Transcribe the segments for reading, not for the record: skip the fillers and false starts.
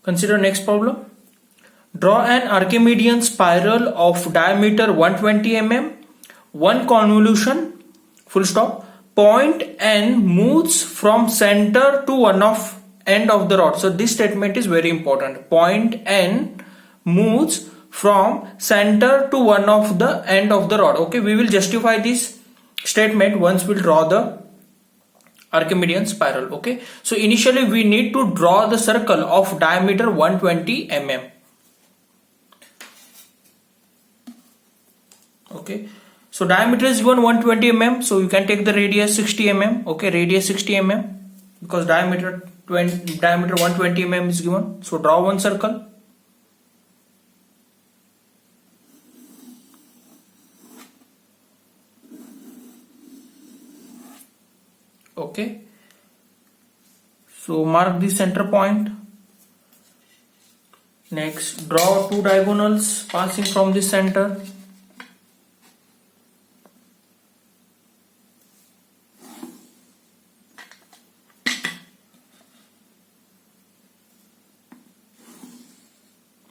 Consider next problem. Draw an Archimedean spiral of diameter 120 mm, one convolution, full stop. Point N moves from center to one of end of the rod. So this statement is very important. Point N moves from center to one of the end of the rod. Okay, we will justify this statement once we'll draw the Archimedean spiral. Okay, so initially we need to draw the circle of diameter 120 mm. Okay, so diameter is given 120 mm, so you can take the radius 60 mm. Okay, radius 60 mm because diameter 120 mm is given. So draw one circle. Okay, so mark the center point. Next, draw two diagonals passing from the center.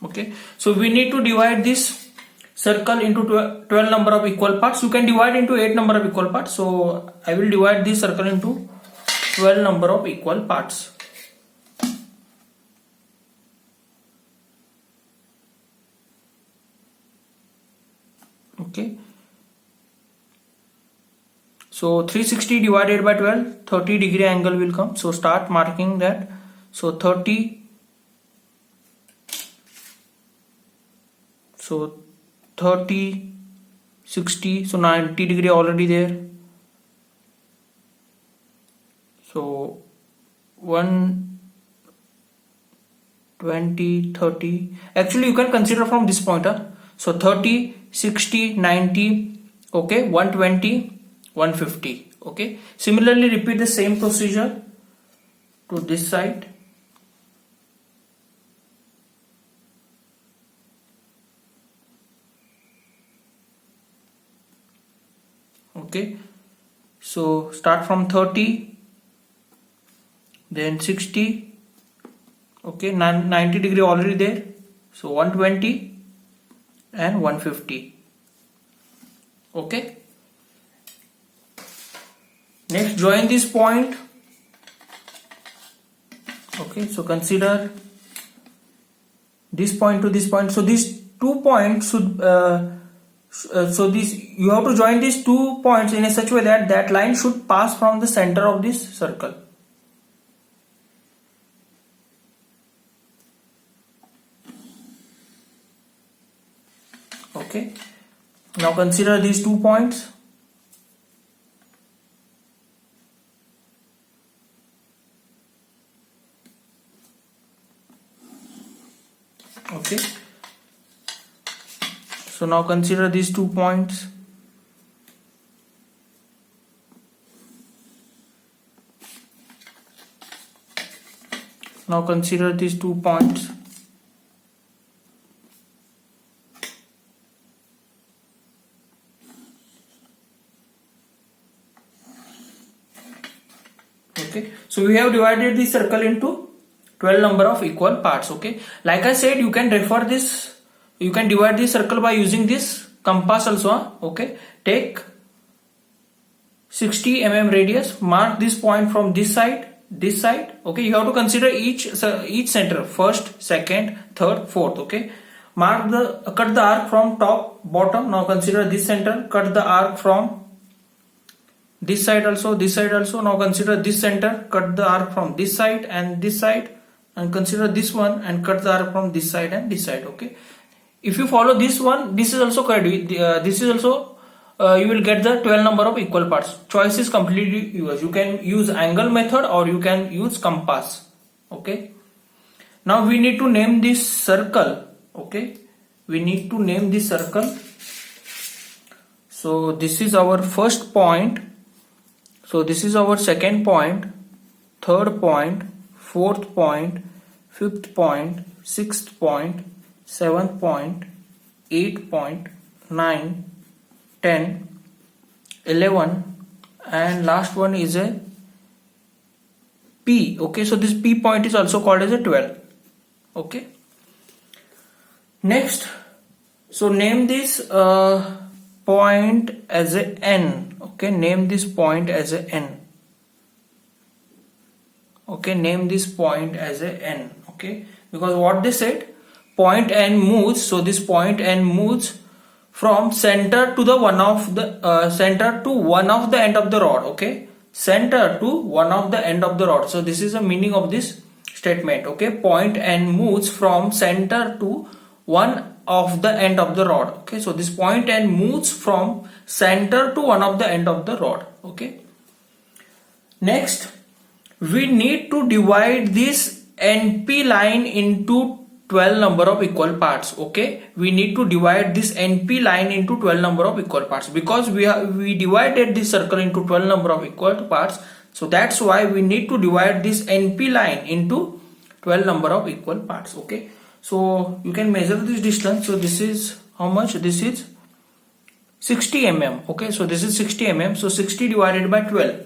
Okay, so we need to divide this circle into 12 number of equal parts. You can divide into 8 number of equal parts. So I will divide this circle into 12 number of equal parts. Okay, so 360 divided by 12, 30 degree angle will come. So start marking that. So 30. So 30, 60, so 90 degree already there. So 120, 30. Actually, you can consider from this point. So 30, 60, 90. Okay, 120, 150. Okay. Similarly, repeat the same procedure to this side. Okay, so start from 30, then 60. Okay, 90 degree already there. So 120 and 150. Okay, next join this point. Okay, so consider this point to this point. So these 2 points should so this you have to join these 2 points in a such way that that line should pass from the center of this circle. Okay, now consider these 2 points. Okay, so now consider these 2 points. Now consider these 2 points. Okay, so we have divided the circle into 12 number of equal parts. Okay, like I said, you can refer this. You can divide this circle by using this compass also. Okay, take 60 mm radius, mark this point from this side, this side. Okay, you have to consider each center, first, second, third, fourth. Okay, cut the arc from top, bottom. Now consider this center, cut the arc from this side also, this side also. Now consider this center, cut the arc from this side and this side, and consider this one and cut the arc from this side and this side. Okay, if you follow this one, this is also correct. This is also you will get the 12 number of equal parts. Choice is completely yours. You can use angle method or you can use compass. Okay, now we need to name this circle. Okay, we need to name this circle. So this is our first point. So this is our second point, third point, fourth point, fifth point, sixth point, 7th point, 8th point, 9, 10, 11, and last one is a P. Okay, so this P point is also called as a 12. Okay. Next, so name this point as a n. Okay, name this point as a n. Okay, name this point as a n. Okay, because what they said, point n moves. So this point n moves from center to the one of the center to one of the end of the rod. Okay, center to one of the end of the rod. So this is the meaning of this statement. Okay, point n moves from center to one of the end of the rod. Okay, so this point n moves from center to one of the end of the rod. Okay. Next, we need to divide this NP line into 12 number of equal parts. Okay, we need to divide this NP line into 12 number of equal parts, because we divided this circle into 12 number of equal parts. So that's why we need to divide this NP line into 12 number of equal parts. Okay, so you can measure this distance. So this is how much? This is 60 mm. Okay, so this is 60 mm. So 60 divided by 12.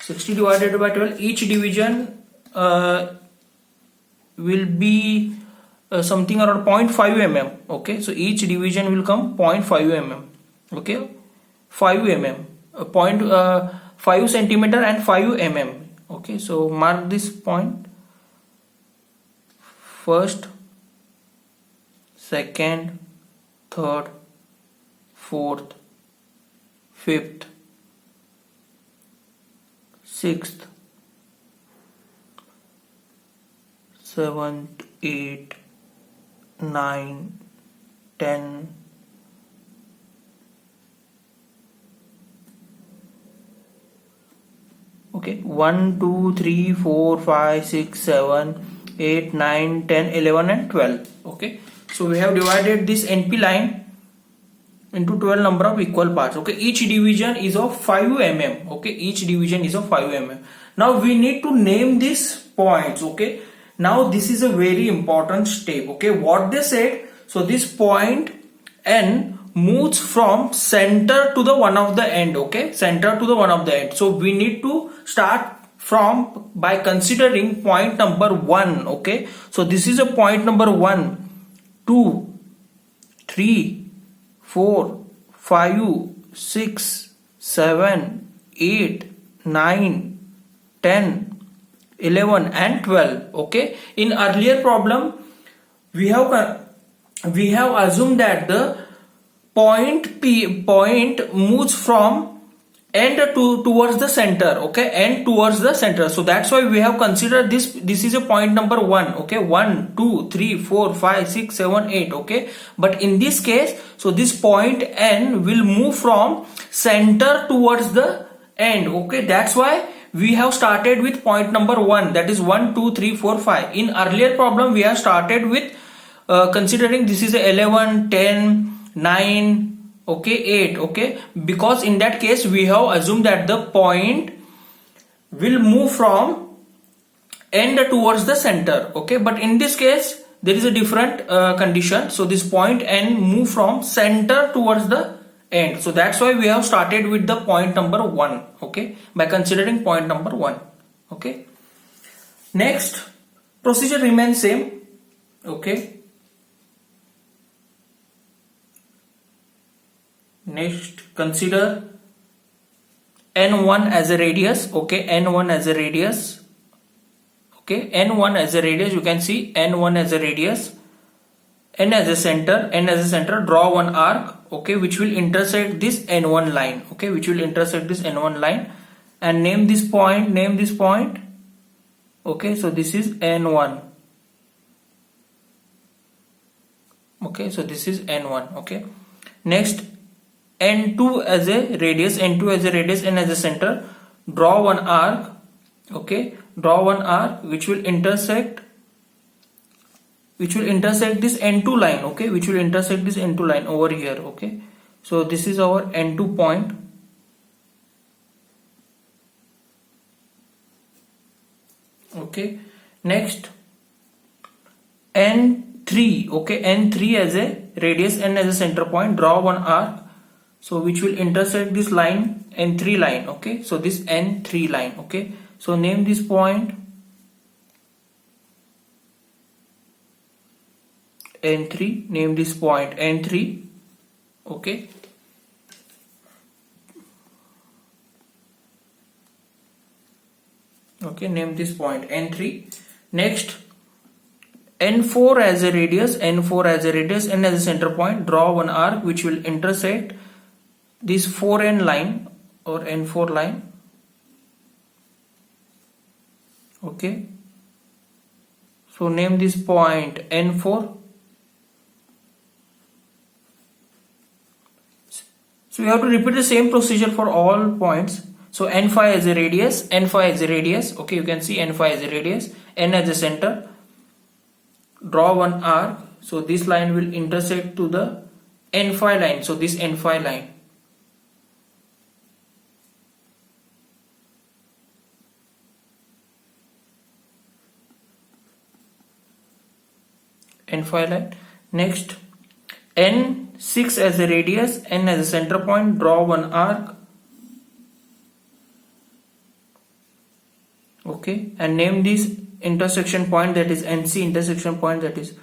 60 divided by 12. Each division will be something around 0.5 mm. Okay, so each division will come 0.5 mm. Okay, 5 mm, 5 centimeter and 5 mm. Okay, so mark this point. First, second, third, fourth, fifth, sixth, seventh, eighth, 9, 10, okay, 1, 2, 3, 4, 5, 6, 7, 8, 9, 10, 11 and 12. Okay, so we have divided this NP line into 12 number of equal parts. Okay, each division is of 5 mm. Okay, each division is of 5 mm. Now we need to name these points. Okay, now this is a very important step. Okay, what they said, so this point n moves from center to the one of the end. Okay, center to the one of the end. So we need to start from by considering point number 1. Okay, so this is a point number 1, 2, 3, 4, 5, 6, 7, 8, 9, 10, 11 and 12. Okay, in earlier problem we have assumed that the point moves from end towards the center. Okay, end towards the center. So that's why we have considered this is a point number 1. Okay, 1, 2, 3, 4, 5, 6, 7, 8. Okay, but in this case, so this point n will move from center towards the end. Okay, that's why we have started with point number 1, that is 1, 2, 3, 4, 5. In earlier problem we have started with considering this is 11, 10, 9, okay, 8. Okay, because in that case we have assumed that the point will move from end towards the center. Okay, but in this case there is a different condition. So this point n move from center towards the end. So that's why we have started with the point number 1. Okay, by considering point number 1. Okay, next procedure remains same. Okay, next consider n1 as a radius. Okay, n1 as a radius. Okay, n1 as a radius, you can see n1 as a radius, n as a center, draw one arc. Okay, which will intersect this n1 line. Okay, which will intersect this n1 line, and name this point. Okay, so this is n1. Okay, so this is n1. Okay, next n2 as a radius, n as a center, draw one arc. Okay, draw one arc which will intersect this n2 line. Okay, which will intersect this n2 line over here. Okay, so this is our n2 point. Okay, next n3. Okay, n3 as a radius, n as a center point, draw one arc, so which will intersect this line, n3 line. Okay, so this n3 line. Okay, so name this point. N3, name this point N3. Okay, name this point N3. Next, N4 as a radius, N4 as a radius, N as a center point. Draw one arc which will intersect this 4N line or N4 line. Okay, so name this point N4. So we have to repeat the same procedure for all points. So N5 as a radius, N5 as a radius. Okay, you can see N5 as a radius, N as a center. Draw one arc. So this line will intersect to the N5 line. So this N5 line. N5 line. Next, N6 as a radius, N as a center point. Draw one arc. Okay, and name this intersection point, that is NC intersection point, that is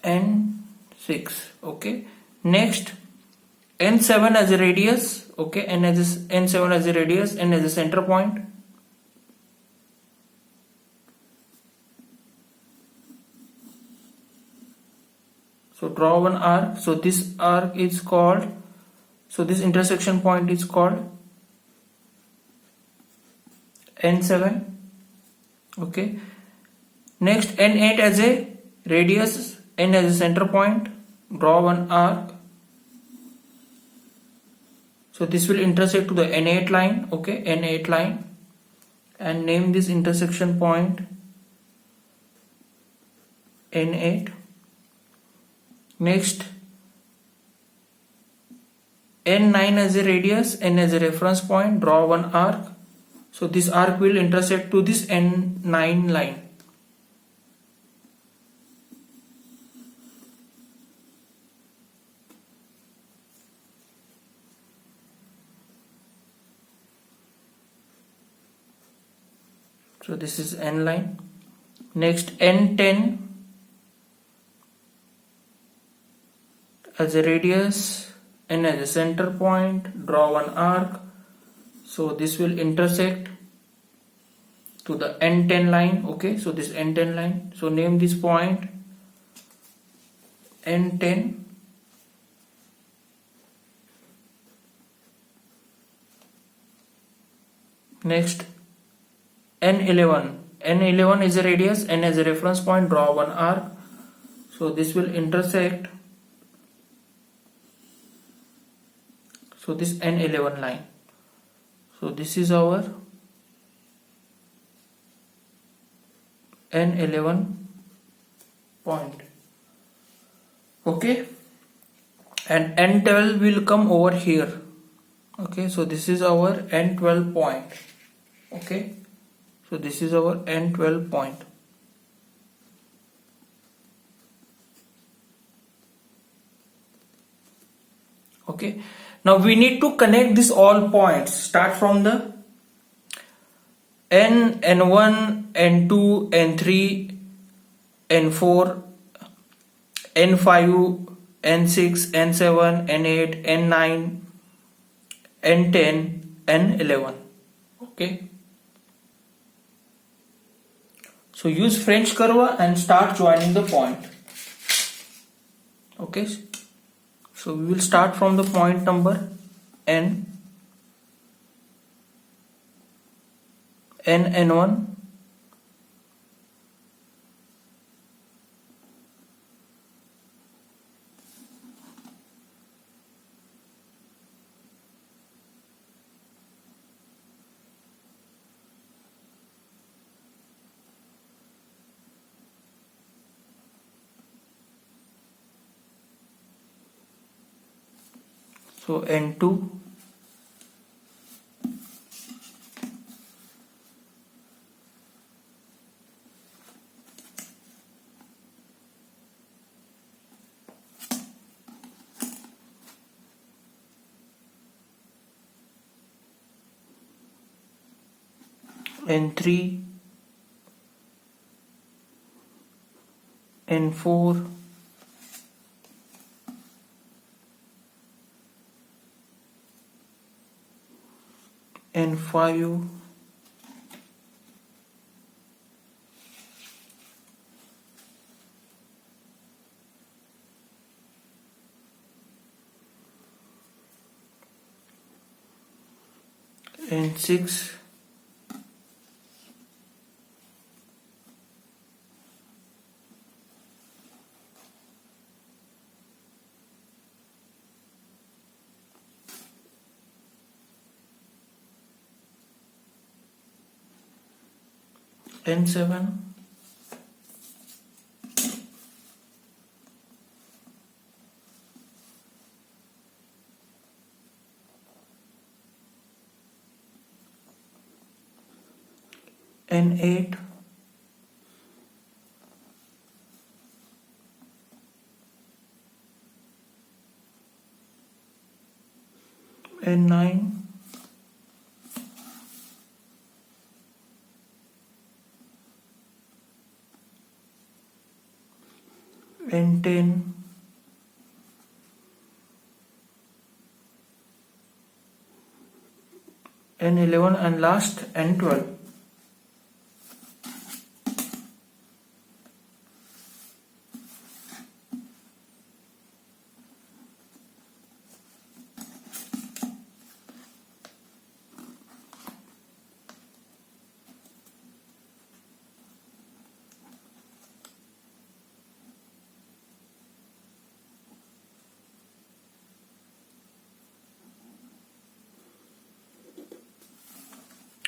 N6. Okay, next, N7 as a radius. Okay, N7 as a radius, N as a center point. So draw one arc. So this arc is called, so this intersection point is called N7. Okay, next, N8 as a radius, N as a center point. Draw one arc. So this will intersect to the N8 line. Okay, N8 line, and name this intersection point N8. Next, N9 as a radius, N as a reference point. Draw one arc. So this arc will intersect to this N9 line. So this is N line. Next, N10 as a radius, N as a center point. Draw one arc. So this will intersect to the N10 line. Okay, so this N10 line. So name this point N10. Next, N11. N11 is a radius, N as a reference point. Draw one arc. So this will intersect. So this N11 line. So this is our N11 point. Okay, and N12 will come over here. Okay, so this is our N12 point. Okay, so this is our N12 point. Okay, now we need to connect these all points. Start from the N, N1, N2, N3, N4, N5, N6, N7, N8, N9, N10, N11. Okay, so use French curve and start joining the point. Okay, so we will start from the point number N, N1, so N2, N3, N4, N5, N6, N7, N8, N9, N10, N11, and last N12.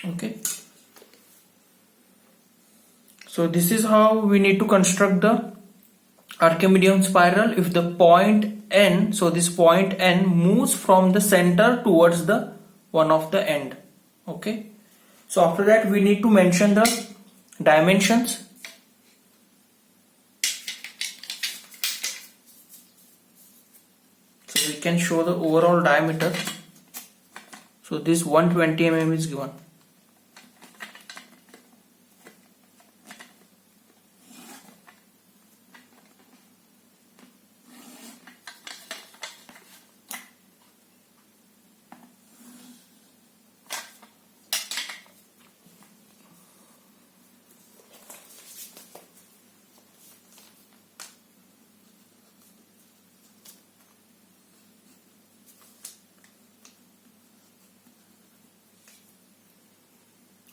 Okay, so this is how we need to construct the Archimedean spiral if the point N, so this point N moves from the center towards the one of the end. Okay, so after that we need to mention the dimensions. So we can show the overall diameter. So this 120 mm is given.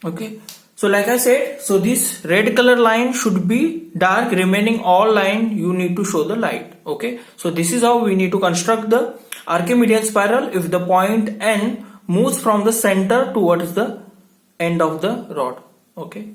Okay, so like I said, so this red color line should be dark, remaining all line you need to show the light. Okay, so this is how we need to construct the Archimedean spiral if the point N moves from the center towards the end of the rod. Okay.